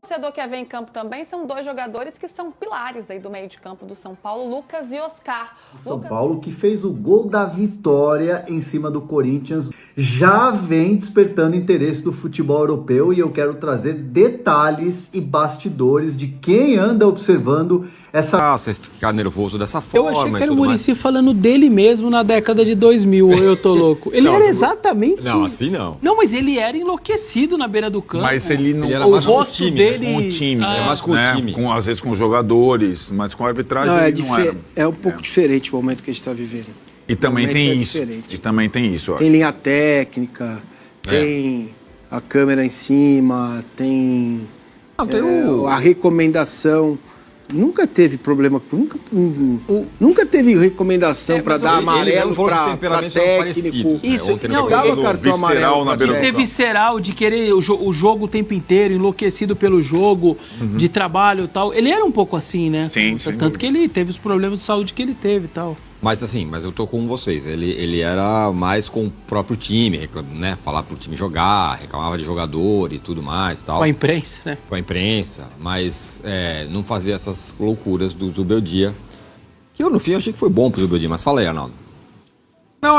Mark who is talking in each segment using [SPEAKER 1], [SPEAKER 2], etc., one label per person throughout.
[SPEAKER 1] torcedor quer ver em campo também são dois jogadores que são pilares aí do meio de campo do São Paulo, Lucas e Oscar.
[SPEAKER 2] São Paulo, que fez o gol da vitória em cima do Corinthians, já vem despertando interesse do futebol europeu e eu quero trazer detalhes e bastidores de quem anda observando essa...
[SPEAKER 3] Você ficar nervoso dessa forma.
[SPEAKER 4] Eu achei que era o Muricy falando dele mesmo na década de 2000, eu tô louco. Ele era exatamente...
[SPEAKER 3] Não, assim não.
[SPEAKER 4] Não, mas ele era enlouquecido na beira do campo.
[SPEAKER 5] Mas ele não...
[SPEAKER 3] Ele era
[SPEAKER 4] o
[SPEAKER 3] mais com o
[SPEAKER 4] rosto
[SPEAKER 3] time,
[SPEAKER 4] dele...
[SPEAKER 5] Com o time,
[SPEAKER 3] É mais com o time.
[SPEAKER 5] Às vezes com os jogadores, mas com a arbitragem ele não era.
[SPEAKER 6] É um pouco diferente o momento que a gente está vivendo.
[SPEAKER 5] E também
[SPEAKER 6] O
[SPEAKER 5] tem
[SPEAKER 6] momento é
[SPEAKER 5] isso.
[SPEAKER 6] diferente.
[SPEAKER 5] E também tem isso.
[SPEAKER 6] Tem linha técnica, tem a câmera em cima, tem, a recomendação. Nunca teve problema, nunca teve recomendação para dar amarelo para técnico.
[SPEAKER 4] Isso,
[SPEAKER 6] não dava cartão amarelo
[SPEAKER 5] na
[SPEAKER 4] De
[SPEAKER 5] beira do
[SPEAKER 4] ser
[SPEAKER 5] campo.
[SPEAKER 4] visceral, de querer o jogo o tempo inteiro, enlouquecido pelo jogo, de trabalho e tal. Ele era um pouco assim, né?
[SPEAKER 5] Sim, sem
[SPEAKER 4] Tanto que ele teve os problemas de saúde que ele teve e tal.
[SPEAKER 3] Mas assim, mas eu tô com vocês. Ele era mais com o próprio time, né? Falar pro time jogar, reclamava de jogador e tudo mais, tal.
[SPEAKER 4] Com a imprensa, né?
[SPEAKER 3] Com a imprensa, mas não fazia essas loucuras do Zubeldia. Que eu, no fim, achei que foi bom pro Zubeldia, mas fala aí, Arnaldo.
[SPEAKER 5] Não,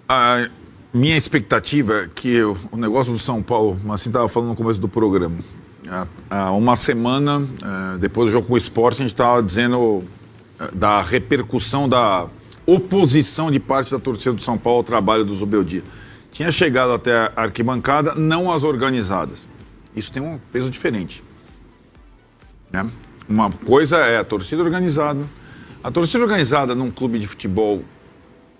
[SPEAKER 5] a minha expectativa é que o negócio do São Paulo, assim estava falando no começo do programa, há uma semana, depois do jogo com o Sport, a gente estava dizendo da repercussão, da oposição de parte da torcida do São Paulo ao trabalho do Zubeldia. Tinha chegado até a arquibancada, não as organizadas. Isso tem um peso diferente. Né? Uma coisa é a torcida organizada. A torcida organizada num clube de futebol,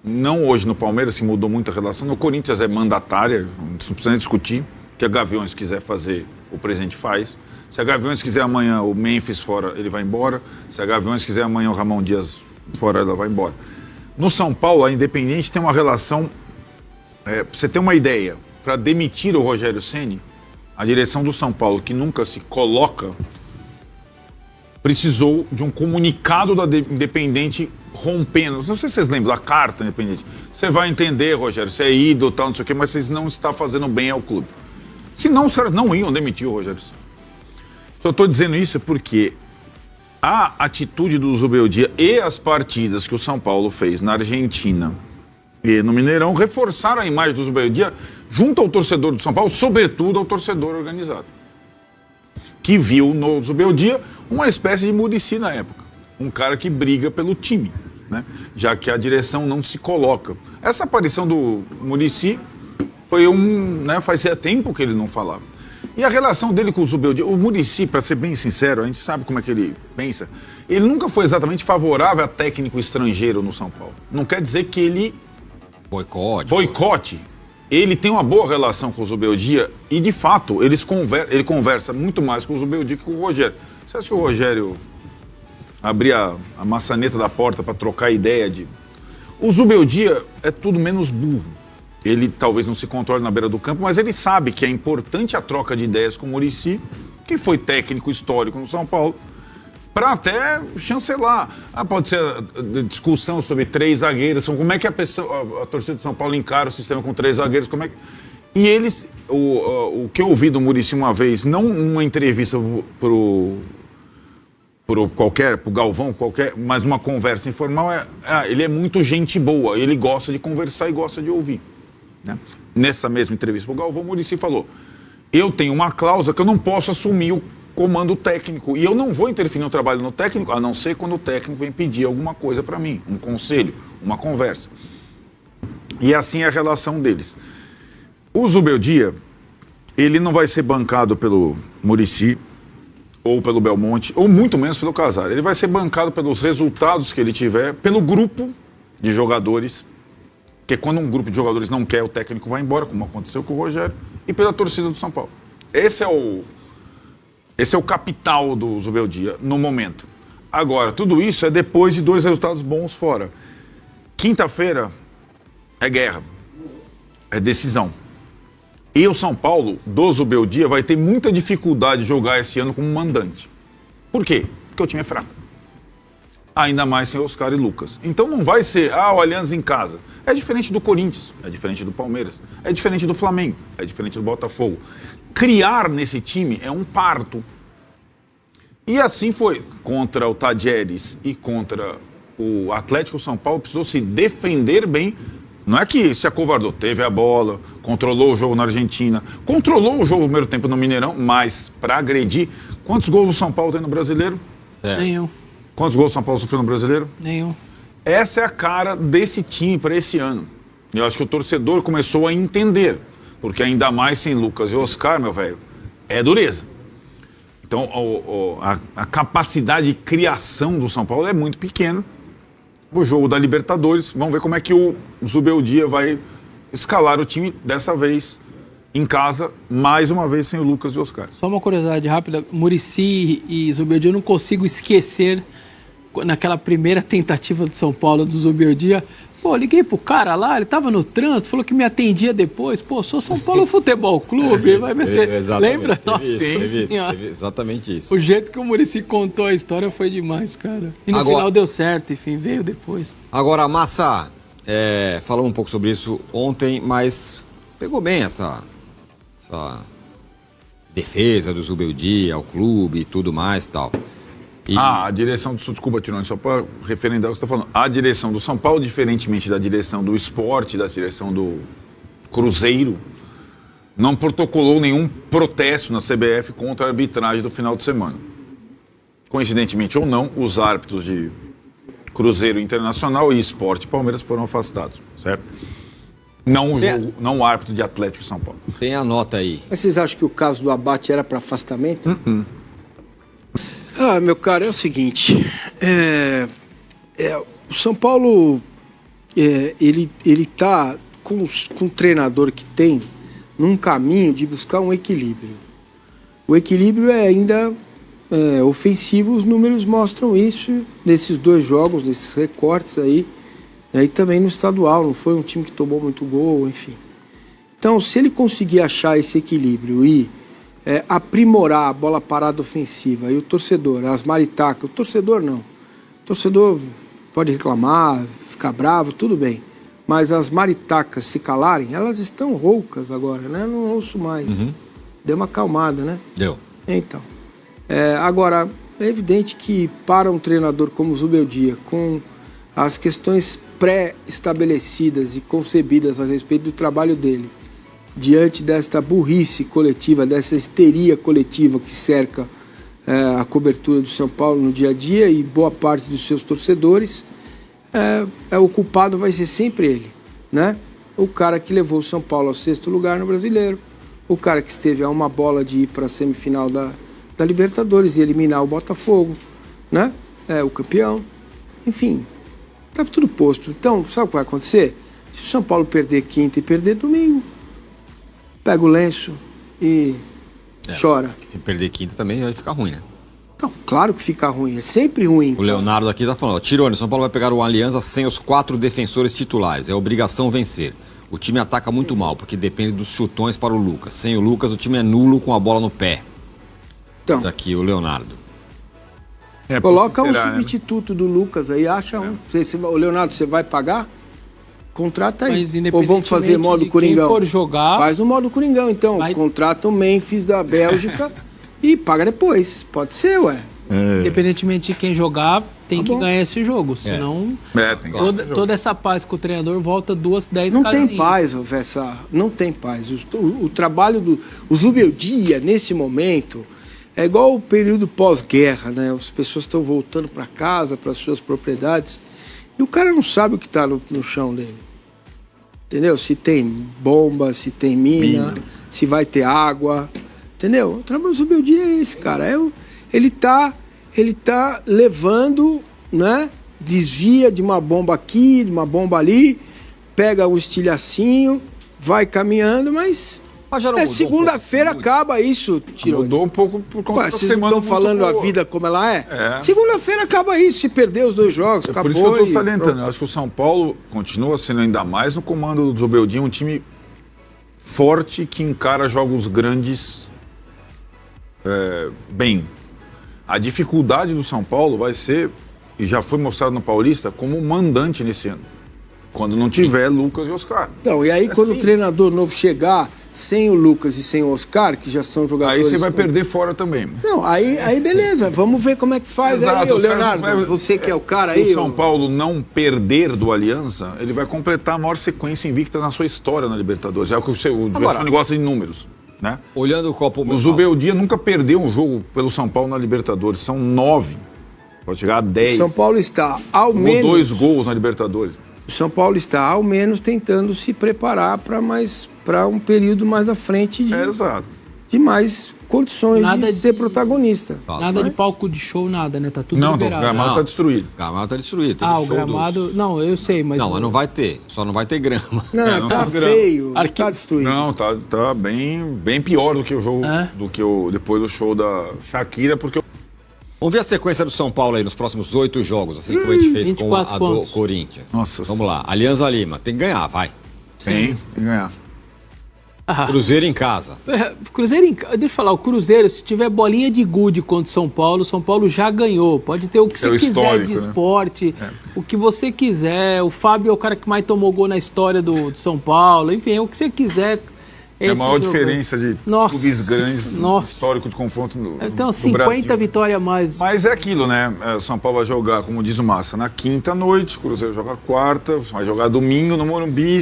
[SPEAKER 5] não hoje no Palmeiras, se mudou muito a relação. No Corinthians é mandatária, não precisa nem discutir. O que a Gaviões quiser fazer, o presidente faz. Se a Gaviões quiser amanhã o Memphis fora, ele vai embora. Se a Gaviões quiser amanhã o Ramon Dias fora, ela vai embora. No São Paulo, a Independente tem uma relação... pra você ter uma ideia, para demitir o Rogério Ceni, a direção do São Paulo, que nunca se coloca, precisou de um comunicado da Independente rompendo. Não sei se vocês lembram da carta Independente. Você vai entender, Rogério, você é ídolo, tal, não sei o quê, mas vocês não estão fazendo bem ao clube. Senão os caras não iam demitir o Rogério Ceni. Só estou dizendo isso porque a atitude do Zubeldia e as partidas que o São Paulo fez na Argentina e no Mineirão reforçaram a imagem do Zubeldia junto ao torcedor do São Paulo, sobretudo ao torcedor organizado, que viu no Zubeldia uma espécie de Muricy na época, um cara que briga pelo time, né? Já que a direção não se coloca. Essa aparição do Muricy foi fazia tempo que ele não falava. E a relação dele com o Zubeldia, o Muricy, para ser bem sincero, a gente sabe como é que ele pensa, ele nunca foi exatamente favorável a técnico estrangeiro no São Paulo. Não quer dizer que ele boicote. Ele tem uma boa relação com o Zubeldia e, de fato, ele conversa muito mais com o Zubeldia que com o Rogério. Você acha que o Rogério abria a maçaneta da porta para trocar ideia de... O Zubeldia é tudo menos burro. Ele talvez não se controle na beira do campo, mas ele sabe que é importante a troca de ideias com o Muricy, que foi técnico histórico no São Paulo, para até chancelar. Pode ser a discussão sobre 3 zagueiros, como é que a torcida do São Paulo encara o sistema com 3 zagueiros, como é que... E eles, o que eu ouvi do Muricy uma vez, não numa entrevista pro Galvão, mas uma conversa informal, ele é muito gente boa, ele gosta de conversar e gosta de ouvir. Né? Nessa mesma entrevista pro Galvão, o Muricy falou: eu tenho uma cláusula que eu não posso assumir o comando técnico e eu não vou interferir no trabalho no técnico, a não ser quando o técnico vem pedir alguma coisa para mim, um conselho, uma conversa. E assim é a relação deles. O Zubeldia, ele não vai ser bancado pelo Muricy ou pelo Belmonte, ou muito menos pelo Casares. Ele vai ser bancado pelos resultados que ele tiver, pelo grupo de jogadores, porque quando um grupo de jogadores não quer, o técnico vai embora, como aconteceu com o Rogério, e pela torcida do São Paulo. Esse é o capital do Zubeldia no momento. Agora, tudo isso é depois de 2 resultados bons fora. Quinta-feira é guerra, é decisão. E o São Paulo, do Zubeldia, vai ter muita dificuldade de jogar esse ano como mandante. Por quê? Porque o time é fraco. Ainda mais sem Oscar e Lucas. Então não vai ser, o Allianz em casa. É diferente do Corinthians, é diferente do Palmeiras, é diferente do Flamengo, é diferente do Botafogo. Criar nesse time é um parto. E assim foi. Contra o Tajeres e contra o Atlético São Paulo, precisou se defender bem. Não é que se acovardou, teve a bola, controlou o jogo na Argentina, controlou o jogo no primeiro tempo no Mineirão, mas para agredir. Quantos gols o São Paulo tem no Brasileiro?
[SPEAKER 4] Nenhum.
[SPEAKER 5] Quantos gols o São Paulo sofreu no Brasileiro?
[SPEAKER 4] Nenhum.
[SPEAKER 5] Essa é a cara desse time para esse ano. E eu acho que o torcedor começou a entender. Porque ainda mais sem Lucas e Oscar, meu velho, é dureza. Então, a capacidade de criação do São Paulo é muito pequena. O jogo da Libertadores, vamos ver como é que o Zubeldia vai escalar o time dessa vez em casa, mais uma vez sem o Lucas e o Oscar.
[SPEAKER 4] Só uma curiosidade rápida, Muricy e Zubeldia, eu não consigo esquecer, naquela primeira tentativa do São Paulo, do Zubeldia, pô, liguei pro cara lá, ele tava no trânsito, falou que me atendia depois, pô, sou São Paulo Futebol Clube, vai meter... Lembra? Nossa,
[SPEAKER 3] teve exatamente isso.
[SPEAKER 4] O jeito que o Muricy contou a história foi demais, cara. E no final deu certo, enfim, veio depois.
[SPEAKER 3] Agora, Massa, falamos um pouco sobre isso ontem, mas pegou bem essa defesa do Zubeldia ao clube e tudo mais e tal.
[SPEAKER 5] A direção do... Desculpa, Tirone, só para referendar o que você está falando. A direção do São Paulo, diferentemente da direção do Sport, da direção do Cruzeiro, não protocolou nenhum protesto na CBF contra a arbitragem do final de semana. Coincidentemente ou não, os árbitros de Cruzeiro Internacional e Sport e Palmeiras foram afastados, certo? Não o árbitro de Atlético e São Paulo.
[SPEAKER 3] Tem a nota aí.
[SPEAKER 6] Mas vocês acham que o caso do Abate era para afastamento? Meu caro, é o seguinte, o São Paulo, ele tá com o treinador que tem num caminho de buscar um equilíbrio. O equilíbrio é ainda ofensivo, os números mostram isso nesses 2 jogos, nesses recortes aí, e também no estadual, não foi um time que tomou muito gol, enfim. Então, se ele conseguir achar esse equilíbrio e aprimorar a bola parada ofensiva e o torcedor, as maritacas, o torcedor não. O torcedor pode reclamar, ficar bravo, tudo bem. Mas as maritacas se calarem, elas estão roucas agora, né? Não ouço mais. Deu uma acalmada, né?
[SPEAKER 3] Deu.
[SPEAKER 6] Então. Agora, é evidente que para um treinador como o Zubeldia, com as questões pré-estabelecidas e concebidas a respeito do trabalho dele, diante desta burrice coletiva, dessa histeria coletiva que cerca a cobertura do São Paulo no dia a dia e boa parte dos seus torcedores, o culpado vai ser sempre ele, né? O cara que levou o São Paulo ao 6º lugar no Brasileiro, o cara que esteve a uma bola de ir para a semifinal da Libertadores e eliminar o Botafogo, né? O campeão, enfim, tá tudo posto. Então, sabe o que vai acontecer? Se o São Paulo perder quinta e perder domingo, pega o lenço e chora.
[SPEAKER 3] Se perder quinta também vai ficar ruim, né?
[SPEAKER 6] Então, claro que fica ruim, é sempre ruim.
[SPEAKER 3] O Leonardo aqui tá falando, Tirone, São Paulo vai pegar o Aliança sem os 4 defensores titulares, é obrigação vencer. O time ataca muito mal, porque depende dos chutões para o Lucas. Sem o Lucas, o time é nulo com a bola no pé.
[SPEAKER 6] Então,
[SPEAKER 3] aqui o Leonardo.
[SPEAKER 6] Coloca um substituto do Lucas aí, acha um. O Leonardo, você vai pagar? Contrata aí. Ou vamos fazer modo Coringão?
[SPEAKER 4] Quem for jogar...
[SPEAKER 6] Faz no modo Coringão, então. Contrata o Memphis da Bélgica e paga depois. Pode ser, ué.
[SPEAKER 4] Independentemente de quem jogar, tem que ganhar esse jogo. Senão, toda essa paz com o treinador volta 2, 10
[SPEAKER 6] Não tem paz, Vessa. Não tem paz. O trabalho do Zubeldia, nesse momento, é igual o período pós-guerra, né? As pessoas estão voltando para casa, para suas propriedades, e o cara não sabe o que está no chão dele. Entendeu? Se tem bomba, se tem mina, se vai ter água. Entendeu? O trabalho do Zubeldia é esse, cara. Ele tá levando, né? Desvia de uma bomba aqui, de uma bomba ali, pega um estilhacinho, vai caminhando, mas segunda-feira acaba isso, Tirone.
[SPEAKER 5] Mudou um pouco por conta da
[SPEAKER 6] semana. Vocês não estão falando a vida como ela é? Segunda-feira acaba isso, se perder os 2 jogos, acabou.
[SPEAKER 5] Por isso que eu estou salientando. Eu acho que o São Paulo continua sendo ainda mais no comando do Zubeldia, um time forte que encara jogos grandes bem. A dificuldade do São Paulo vai ser, e já foi mostrado no Paulista, como mandante nesse ano. Quando não tiver Lucas e Oscar.
[SPEAKER 6] Então, e aí quando o treinador novo chegar, sem o Lucas e sem o Oscar, que já são
[SPEAKER 5] Aí
[SPEAKER 6] jogadores...
[SPEAKER 5] você vai perder fora também.
[SPEAKER 6] Não, aí beleza, vamos ver como é que faz aí, ô
[SPEAKER 5] os caras
[SPEAKER 6] Leonardo,
[SPEAKER 5] não vai-
[SPEAKER 6] você que é o cara
[SPEAKER 5] Se
[SPEAKER 6] aí...
[SPEAKER 5] o São Paulo não perder do Aliança, ele vai completar a maior sequência invicta na sua história na Libertadores. É o que o Giovanni gosta de números, né?
[SPEAKER 3] Olhando o copo...
[SPEAKER 5] O Zubeldia nunca perdeu um jogo pelo São Paulo na Libertadores. São 9. Pode chegar a 10.
[SPEAKER 6] São Paulo está, ao
[SPEAKER 5] Tomou
[SPEAKER 6] menos...
[SPEAKER 5] 2 gols na Libertadores.
[SPEAKER 6] O São Paulo está, ao menos, tentando se preparar para um período mais à frente
[SPEAKER 5] Exato.
[SPEAKER 6] de mais condições
[SPEAKER 4] Nada
[SPEAKER 6] de ser
[SPEAKER 4] de-
[SPEAKER 6] protagonista.
[SPEAKER 4] Nada de palco de show, nada, né? Tá tudo
[SPEAKER 5] Não, o
[SPEAKER 4] liberado.
[SPEAKER 5] gramado
[SPEAKER 3] Não.
[SPEAKER 5] tá destruído.
[SPEAKER 3] O gramado tá destruído. Teve
[SPEAKER 4] O
[SPEAKER 3] show
[SPEAKER 4] gramado...
[SPEAKER 3] dos-
[SPEAKER 4] Não, eu sei, mas...
[SPEAKER 3] Não, mas não vai ter. Só não vai ter grama.
[SPEAKER 6] Não,
[SPEAKER 5] não
[SPEAKER 6] tá
[SPEAKER 5] tá grande.
[SPEAKER 6] feio, não
[SPEAKER 4] Arqui-
[SPEAKER 6] tá destruído.
[SPEAKER 5] Não, tá bem pior do que o jogo, depois do show da Shakira, porque
[SPEAKER 3] Vamos ver a sequência do São Paulo aí nos próximos 8 jogos, assim como a gente fez com
[SPEAKER 4] 24
[SPEAKER 3] a do
[SPEAKER 4] pontos.
[SPEAKER 3] Corinthians.
[SPEAKER 5] Nossa.
[SPEAKER 3] Vamos lá. Alianza Lima. Tem que ganhar, vai.
[SPEAKER 5] tem que ganhar.
[SPEAKER 3] Cruzeiro em casa.
[SPEAKER 4] Cruzeiro, deixa eu falar, o Cruzeiro, se tiver bolinha de gude contra o São Paulo já ganhou. Pode ter o que
[SPEAKER 5] É
[SPEAKER 4] você
[SPEAKER 5] o
[SPEAKER 4] quiser
[SPEAKER 5] histórico,
[SPEAKER 4] de
[SPEAKER 5] né?
[SPEAKER 4] esporte, o que você quiser. O Fábio é o cara que mais tomou gol na história do São Paulo. Enfim, o que você quiser.
[SPEAKER 5] É a
[SPEAKER 4] esse
[SPEAKER 5] maior
[SPEAKER 4] jogo.
[SPEAKER 5] diferença de
[SPEAKER 4] Nossa,
[SPEAKER 5] clubes grandes,
[SPEAKER 4] nossa.
[SPEAKER 5] histórico de confronto no
[SPEAKER 4] Então,
[SPEAKER 5] no
[SPEAKER 4] 50
[SPEAKER 5] Brasil.
[SPEAKER 4] vitórias a mais.
[SPEAKER 5] Mas é aquilo, né? O São Paulo vai jogar, como diz o Massa, na quinta noite, o Cruzeiro joga quarta, vai jogar domingo no Morumbi.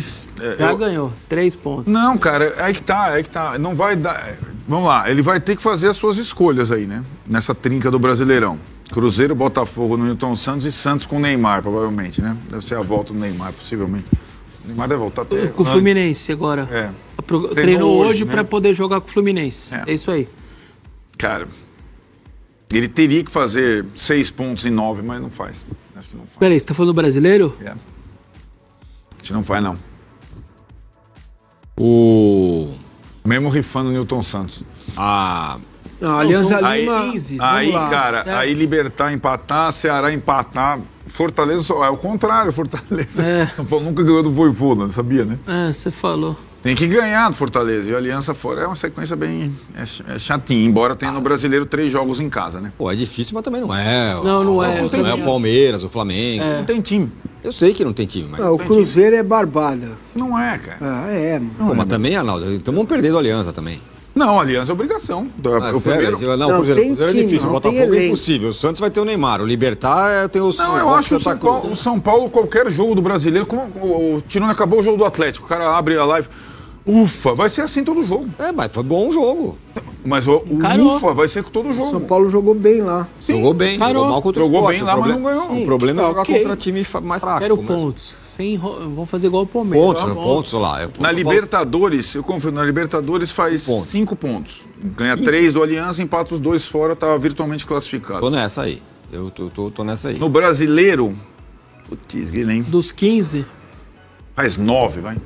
[SPEAKER 4] Já ganhou, 3 pontos.
[SPEAKER 5] Não, cara, aí que tá. Não vai dar. Vamos lá, ele vai ter que fazer as suas escolhas aí, né? Nessa trinca do Brasileirão. Cruzeiro, Botafogo no Newton Santos e Santos com o Neymar, provavelmente, né? Deve ser a volta do Neymar, possivelmente. O Neymar deve voltar até
[SPEAKER 4] Com o
[SPEAKER 5] antes.
[SPEAKER 4] Fluminense agora.
[SPEAKER 5] É.
[SPEAKER 4] Treinou hoje
[SPEAKER 5] né?
[SPEAKER 4] para poder jogar com o Fluminense.
[SPEAKER 5] É.
[SPEAKER 4] É isso aí.
[SPEAKER 5] Cara, ele teria que fazer 6 pontos em 9, mas não faz. Acho que não faz.
[SPEAKER 4] Peraí, você tá falando do brasileiro?
[SPEAKER 5] É. Acho que não faz, não. Mesmo rifando o Newton Santos.
[SPEAKER 6] Não, a Alianza
[SPEAKER 5] Aí,
[SPEAKER 6] Lima...
[SPEAKER 4] 15,
[SPEAKER 5] aí
[SPEAKER 6] lá,
[SPEAKER 5] cara,
[SPEAKER 4] certo.
[SPEAKER 5] aí Libertar empatar, Ceará empatar. Fortaleza só é o contrário, Fortaleza.
[SPEAKER 4] É.
[SPEAKER 5] São Paulo nunca ganhou do Vojvoda, sabia, né?
[SPEAKER 4] É, você falou.
[SPEAKER 5] Tem que ganhar do Fortaleza. E a Aliança fora é uma sequência bem chatinha, embora tenha no Brasileiro 3 jogos em casa, né?
[SPEAKER 3] Pô, é difícil, mas também não é.
[SPEAKER 4] Não é.
[SPEAKER 3] Não é
[SPEAKER 4] também
[SPEAKER 3] o Palmeiras, o Flamengo.
[SPEAKER 5] Não tem time.
[SPEAKER 3] Eu sei que não tem time, mas.
[SPEAKER 6] Não, o Cruzeiro é barbada.
[SPEAKER 5] Não é, cara.
[SPEAKER 6] Ah, é, mano.
[SPEAKER 3] Pô, mas também, Arnaldo, então vamos perder do Aliança também.
[SPEAKER 5] Não, a Aliança é obrigação.
[SPEAKER 3] Ah,
[SPEAKER 5] o
[SPEAKER 3] sério?
[SPEAKER 5] primeiro...
[SPEAKER 3] Não,
[SPEAKER 6] Não,
[SPEAKER 3] o
[SPEAKER 6] tem
[SPEAKER 3] Cruzeiro é
[SPEAKER 6] time,
[SPEAKER 3] difícil. O
[SPEAKER 6] não tem
[SPEAKER 3] Botafogo é
[SPEAKER 6] elenco.
[SPEAKER 3] impossível. O Santos vai ter o Neymar. O Libertar tem o
[SPEAKER 5] Não, eu acho que o São Paulo, qualquer jogo do brasileiro, como o Tirone acabou o jogo do Atlético, o cara abre a live, ufa, vai ser assim todo jogo.
[SPEAKER 3] É, mas foi bom o jogo.
[SPEAKER 5] Mas o
[SPEAKER 4] Encarou.
[SPEAKER 5] ufa vai ser todo jogo.
[SPEAKER 6] São Paulo jogou bem lá.
[SPEAKER 3] Jogou bem,
[SPEAKER 4] Parou.
[SPEAKER 3] jogou mal contra o
[SPEAKER 5] Jogou
[SPEAKER 3] Sport.
[SPEAKER 5] bem lá, mas não ganhou.
[SPEAKER 3] O problema é jogar
[SPEAKER 6] ok.
[SPEAKER 3] contra time mais fraco.
[SPEAKER 4] Quero
[SPEAKER 3] mas-
[SPEAKER 4] pontos. Vamos fazer igual o Palmeiras.
[SPEAKER 3] Pontos,
[SPEAKER 4] Vamos.
[SPEAKER 3] pontos lá.
[SPEAKER 5] Na Libertadores, eu confio, na Libertadores faz
[SPEAKER 3] pontos.
[SPEAKER 5] 5 pontos. Ganha 3 do Aliança, empata os 2 fora, tá virtualmente classificado.
[SPEAKER 3] Tô nessa aí. Eu tô nessa aí.
[SPEAKER 5] No Brasileiro, putz, hein?
[SPEAKER 4] Dos 15,
[SPEAKER 5] Faz 9, vai.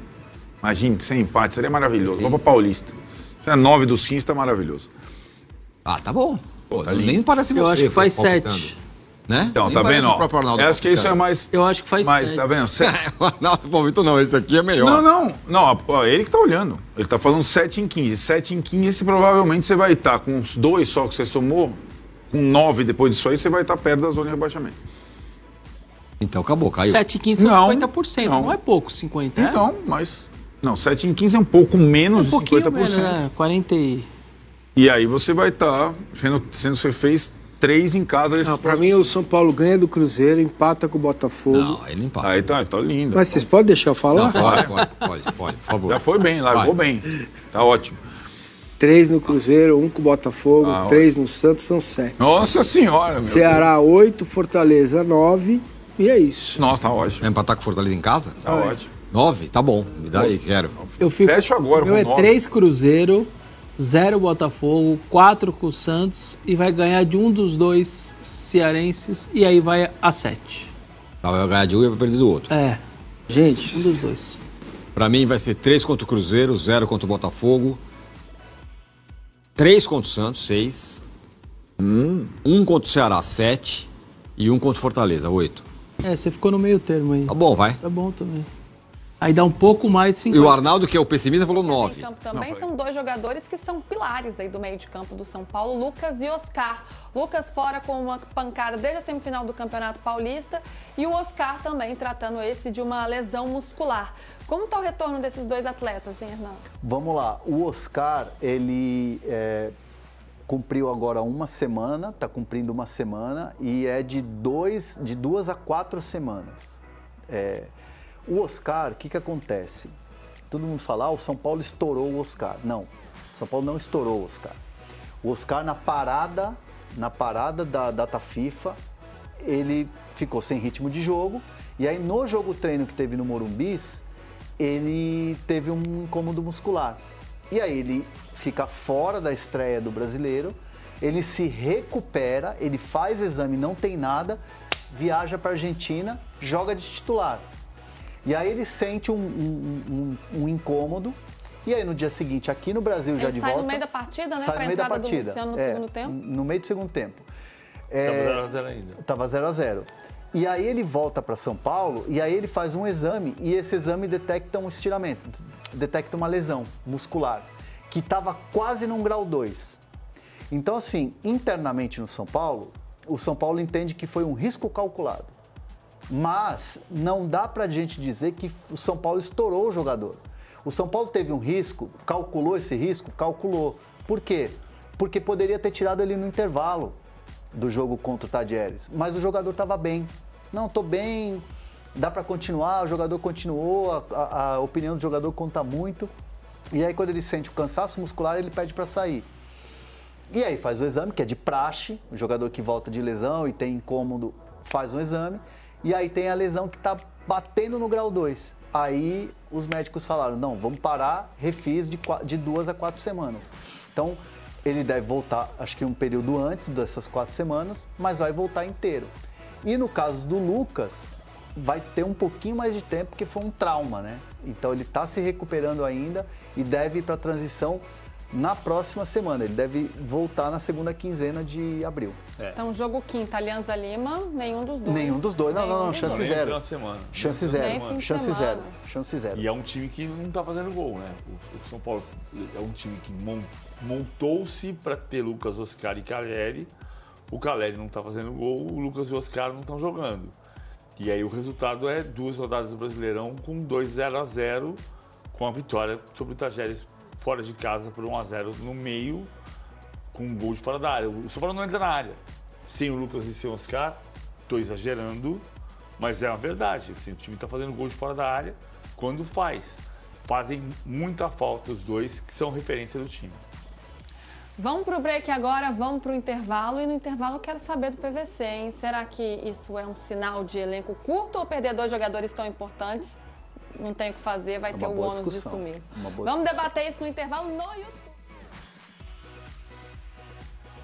[SPEAKER 5] Imagine, sem empate, seria maravilhoso. Vamos pra Paulista. Se é 9 dos 15, tá maravilhoso.
[SPEAKER 3] Ah, tá bom. Pô,
[SPEAKER 5] Tá lindo.
[SPEAKER 3] nem parece você.
[SPEAKER 4] eu acho que faz
[SPEAKER 3] palpitando.
[SPEAKER 4] 7.
[SPEAKER 3] Né?
[SPEAKER 5] Então,
[SPEAKER 3] Nem
[SPEAKER 5] tá
[SPEAKER 3] parece
[SPEAKER 5] vendo?
[SPEAKER 3] o próprio Arnaldo
[SPEAKER 5] Eu acho que isso é
[SPEAKER 3] palpitando.
[SPEAKER 5] mais...
[SPEAKER 4] Eu acho que faz
[SPEAKER 5] mais
[SPEAKER 4] 7.
[SPEAKER 5] tá vendo?
[SPEAKER 3] O Arnaldo palpitou não, esse aqui é melhor.
[SPEAKER 5] Não, ele que tá olhando. Ele tá falando 7 em 15. 7 em 15, provavelmente você vai estar com os 2 só que você somou, com 9 depois disso aí, você vai estar perto da zona de rebaixamento.
[SPEAKER 3] Então acabou, caiu.
[SPEAKER 4] 7 e 15 são
[SPEAKER 5] Não,
[SPEAKER 4] 50%. Não. é pouco, 50%.
[SPEAKER 5] Então, mas... Não, 7 em 15 é um pouco menos
[SPEAKER 4] Um
[SPEAKER 5] de
[SPEAKER 4] pouquinho
[SPEAKER 5] 50%.
[SPEAKER 4] menos, né? 40 e...
[SPEAKER 5] E aí você vai estar, sendo você fez 3 em casa.
[SPEAKER 6] Não, pra mim o São Paulo ganha do Cruzeiro, empata com o Botafogo.
[SPEAKER 3] Não, aí não empata.
[SPEAKER 5] Aí tá lindo.
[SPEAKER 6] Mas vocês podem deixar eu falar?
[SPEAKER 3] Pode, por favor.
[SPEAKER 5] Já foi bem, largou bem. Tá ótimo.
[SPEAKER 6] 3 no Cruzeiro, 1 com o Botafogo, 3 no Santos, são 7.
[SPEAKER 5] Nossa senhora, meu
[SPEAKER 6] Ceará 8, Fortaleza 9, e é isso.
[SPEAKER 5] Deus. Nossa, tá ótimo.
[SPEAKER 3] Vai empatar com o Fortaleza em casa?
[SPEAKER 5] Tá ótimo.
[SPEAKER 3] 9? Tá bom. Me dá aí, quero.
[SPEAKER 4] Eu fico...
[SPEAKER 5] Fecha agora
[SPEAKER 4] O meu
[SPEAKER 5] com
[SPEAKER 4] é
[SPEAKER 5] 9.
[SPEAKER 4] 3 Cruzeiro, 0 Botafogo, 4 com o Santos e vai ganhar de um dos 2 cearenses e aí vai a 7.
[SPEAKER 3] Tá, vai ganhar de um e vai perder do outro.
[SPEAKER 4] É,
[SPEAKER 6] Gente,
[SPEAKER 4] um dos 2.
[SPEAKER 3] Pra mim vai ser 3 contra o Cruzeiro, 0 contra o Botafogo. 3 contra o Santos, 6. 1 contra o Ceará, 7. E 1 contra o Fortaleza, 8.
[SPEAKER 4] É, você ficou no meio termo aí.
[SPEAKER 3] Tá bom, vai.
[SPEAKER 4] Tá bom também. Aí dá um pouco mais de 50.
[SPEAKER 3] E o Arnaldo, que é o pessimista, falou
[SPEAKER 1] Em
[SPEAKER 3] 9.
[SPEAKER 1] campo também são dois jogadores que são pilares aí do meio de campo do São Paulo, Lucas e Oscar. Lucas fora com uma pancada desde a semifinal do Campeonato Paulista e o Oscar também tratando esse de uma lesão muscular. Como está o retorno desses dois atletas, hein, Arnaldo?
[SPEAKER 2] Vamos lá, o Oscar, ele cumpriu agora uma semana, está cumprindo uma semana e é de 2 a 4 semanas. O Oscar, o que acontece? Todo mundo fala, o São Paulo estourou o Oscar. Não, o São Paulo não estourou o Oscar. O Oscar, na parada da data FIFA, ele ficou sem ritmo de jogo. E aí, no jogo treino que teve no Morumbis, ele teve um incômodo muscular. E aí, ele fica fora da estreia do Brasileiro, ele se recupera, ele faz exame, não tem nada, viaja para a Argentina, joga de titular. E aí ele sente um incômodo. E aí no dia seguinte, aqui no Brasil, já de volta...
[SPEAKER 1] Sai no meio da partida, né? Para a entrada do Luciano no segundo tempo.
[SPEAKER 2] No meio do segundo tempo.
[SPEAKER 7] Tava 0x0 ainda.
[SPEAKER 2] Tava 0x0. E aí ele volta para São Paulo e aí ele faz um exame e esse exame detecta um estiramento, detecta uma lesão muscular, que estava quase num grau 2. Então assim, internamente no São Paulo, o São Paulo entende que foi um risco calculado. Mas não dá pra gente dizer que o São Paulo estourou o jogador. O São Paulo teve um risco, calculou esse risco? Calculou. Por quê? Porque poderia ter tirado ele no intervalo do jogo contra o Tadieres. Mas o jogador estava bem. Não, tô bem, dá pra continuar, o jogador continuou, a opinião do jogador conta muito. E aí quando ele sente o cansaço muscular, ele pede pra sair. E aí faz o exame, que é de praxe, o jogador que volta de lesão e tem incômodo faz um exame. E aí tem a lesão que está batendo no grau 2. Aí os médicos falaram, não, vamos parar, refis de 2 a 4 semanas. Então ele deve voltar, acho que um período antes dessas 4 semanas, mas vai voltar inteiro. E no caso do Lucas, vai ter um pouquinho mais de tempo, porque foi um trauma, né? Então ele está se recuperando ainda e deve ir para a transição na próxima semana. Ele deve voltar na segunda quinzena de abril.
[SPEAKER 1] Então, jogo quinta, Alianza Lima, nenhum dos dois.
[SPEAKER 2] Nenhum dos dois, não, chance
[SPEAKER 7] Nem
[SPEAKER 2] zero.
[SPEAKER 7] final de semana.
[SPEAKER 2] Chance
[SPEAKER 1] Nem
[SPEAKER 2] zero,
[SPEAKER 1] fim de
[SPEAKER 2] chance
[SPEAKER 1] semana.
[SPEAKER 2] zero, chance zero.
[SPEAKER 7] E é um time que não tá fazendo gol, né? O São Paulo é um time que montou-se para ter Lucas, Oscar e Caleri. O Caleri não tá fazendo gol, o Lucas e o Oscar não estão jogando. E aí o resultado é 2 rodadas do Brasileirão com 2-0-0, com a vitória sobre o Tadieres fora de casa por 1-0 no meio, com um gol de fora da área. O São Paulo não entra na área. Sem o Lucas e sem o Oscar, estou exagerando, mas é uma verdade. Assim, o time está fazendo gol de fora da área quando faz. Fazem muita falta os dois, que são referência do time.
[SPEAKER 1] Vamos pro break agora, vamos pro intervalo. E no intervalo eu quero saber do PVC, hein? Será que isso é um sinal de elenco curto ou perder 2 jogadores tão importantes? Não tem o que fazer, vai ter o ônus disso mesmo. Vamos debater isso no intervalo no YouTube.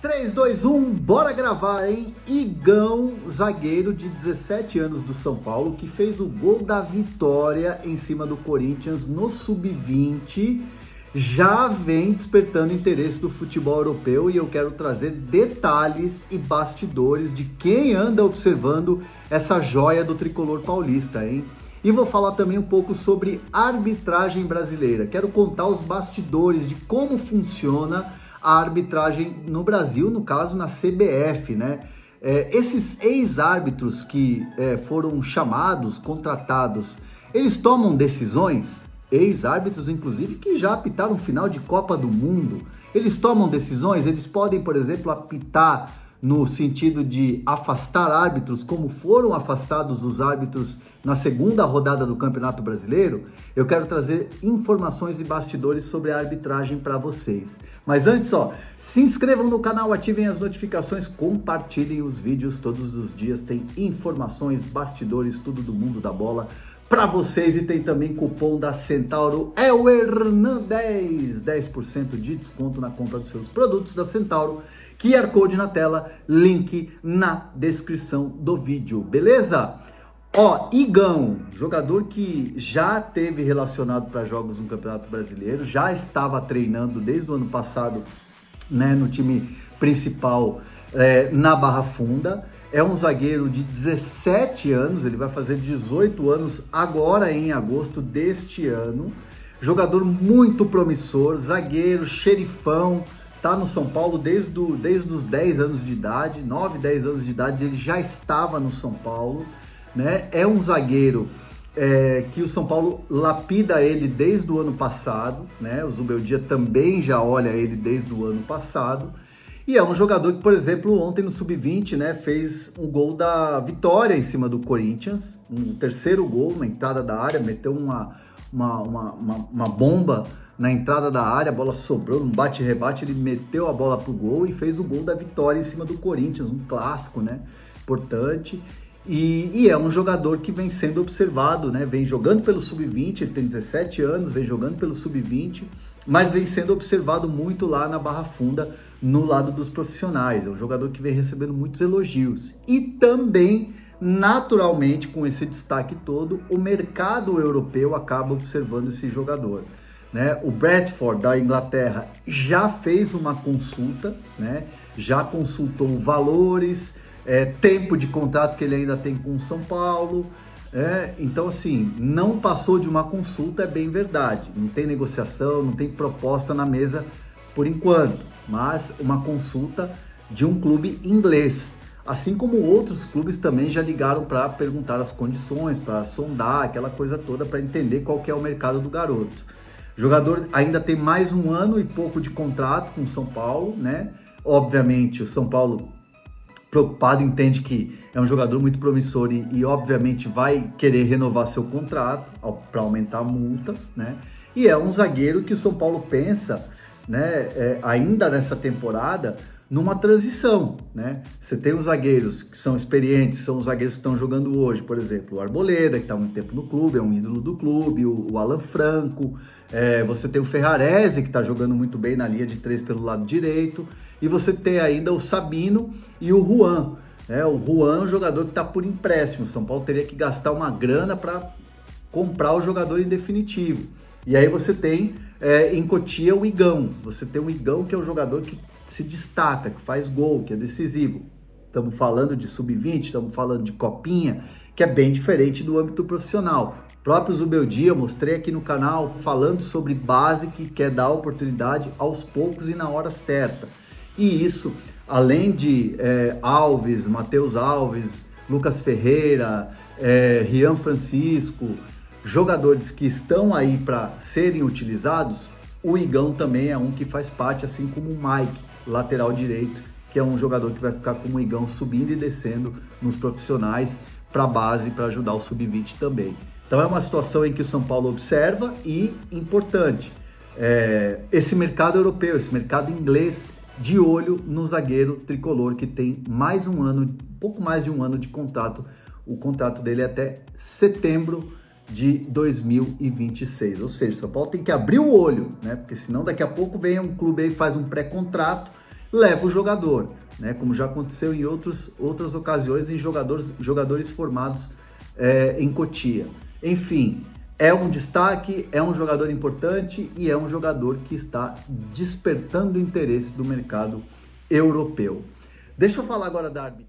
[SPEAKER 2] 3, 2, 1, bora gravar, hein? Igão, zagueiro de 17 anos do São Paulo, que fez o gol da vitória em cima do Corinthians no Sub-20, já vem despertando interesse do futebol europeu e eu quero trazer detalhes e bastidores de quem anda observando essa joia do tricolor paulista, hein? E vou falar também um pouco sobre arbitragem brasileira. Quero contar os bastidores de como funciona a arbitragem no Brasil, no caso na CBF, né? Esses ex-árbitros que foram chamados, contratados, eles tomam decisões, ex-árbitros inclusive, que já apitaram final de Copa do Mundo. Eles tomam decisões, eles podem, por exemplo, apitar no sentido de afastar árbitros, como foram afastados os árbitros na segunda rodada do Campeonato Brasileiro. Eu quero trazer informações e bastidores sobre a arbitragem para vocês. Mas antes, se inscrevam no canal, ativem as notificações, compartilhem os vídeos todos os dias. Tem informações, bastidores, tudo do mundo da bola para vocês. E tem também cupom da Centauro, é o Hernan10, 10% de desconto na compra dos seus produtos da Centauro. QR Code na tela, link na descrição do vídeo, beleza? Igão, jogador que já teve relacionado para jogos no Campeonato Brasileiro, já estava treinando desde o ano passado, né, no time principal na Barra Funda. É um zagueiro de 17 anos, ele vai fazer 18 anos agora em agosto deste ano. Jogador muito promissor, zagueiro, xerifão, tá no São Paulo desde os 10 anos de idade, 9, 10 anos de idade ele já estava no São Paulo, né? É um zagueiro que o São Paulo lapida ele desde o ano passado, né? O Zubeldia também já olha ele desde o ano passado. E é um jogador que, por exemplo, ontem no Sub-20, né, fez um gol da vitória em cima do Corinthians, um terceiro gol na entrada da área, meteu uma bomba na entrada da área, a bola sobrou, num bate-rebate, ele meteu a bola pro gol e fez o gol da vitória em cima do Corinthians, um clássico, né, importante. E é um jogador que vem sendo observado, né, vem jogando pelo Sub-20, ele tem 17 anos, vem jogando pelo Sub-20, mas vem sendo observado muito lá na Barra Funda, no lado dos profissionais. É um jogador que vem recebendo muitos elogios. E também, naturalmente, com esse destaque todo, o mercado europeu acaba observando esse jogador, né? O Bradford, da Inglaterra, já fez uma consulta, né? Já consultou valores, tempo de contrato que ele ainda tem com o São Paulo. Então, assim, não passou de uma consulta, é bem verdade. Não tem negociação, não tem proposta na mesa por enquanto, mas uma consulta de um clube inglês. Assim como outros clubes também já ligaram para perguntar as condições, para sondar aquela coisa toda, para entender qual que é o mercado do garoto. O jogador ainda tem mais um ano e pouco de contrato com o São Paulo, né? Obviamente, o São Paulo, preocupado, entende que é um jogador muito promissor e obviamente vai querer renovar seu contrato para aumentar a multa, né? E é um zagueiro que o São Paulo pensa, né, ainda nessa temporada, numa transição, né? Você tem os zagueiros que são experientes, são os zagueiros que estão jogando hoje, por exemplo, o Arboleda, que está há muito tempo no clube, é um ídolo do clube, o Alan Franco, você tem o Ferrarese, que está jogando muito bem na linha de 3 pelo lado direito, e você tem ainda o Sabino e o Juan. O Juan é um jogador que está por empréstimo, o São Paulo teria que gastar uma grana para comprar o jogador em definitivo. E aí você tem em Cotia o Igão, você tem o Igão, que é um jogador que se destaca, que faz gol, que é decisivo. Estamos falando de Sub-20, estamos falando de Copinha, que é bem diferente do âmbito profissional. O próprio Zubeldia, mostrei aqui no canal, falando sobre base, que quer dar oportunidade aos poucos e na hora certa. E isso, além de Alves, Matheus Alves, Lucas Ferreira, Rian Francisco, jogadores que estão aí para serem utilizados, o Igão também é um que faz parte, assim como o Mike, lateral direito, que é um jogador que vai ficar como o Igão subindo e descendo nos profissionais para a base, para ajudar o Sub-20 também. Então é uma situação em que o São Paulo observa e, importante, esse mercado europeu, esse mercado inglês, de olho no zagueiro tricolor que tem mais um ano, pouco mais de um ano de contrato. O contrato dele é até setembro de 2026, ou seja, o São Paulo tem que abrir o olho, né? Porque senão daqui a pouco vem um clube aí, faz um pré-contrato, leva o jogador, né? Como já aconteceu em outras ocasiões em jogadores formados em Cotia. Enfim, é um destaque, é um jogador importante e é um jogador que está despertando o interesse do mercado europeu. Deixa eu falar agora da arbitragem.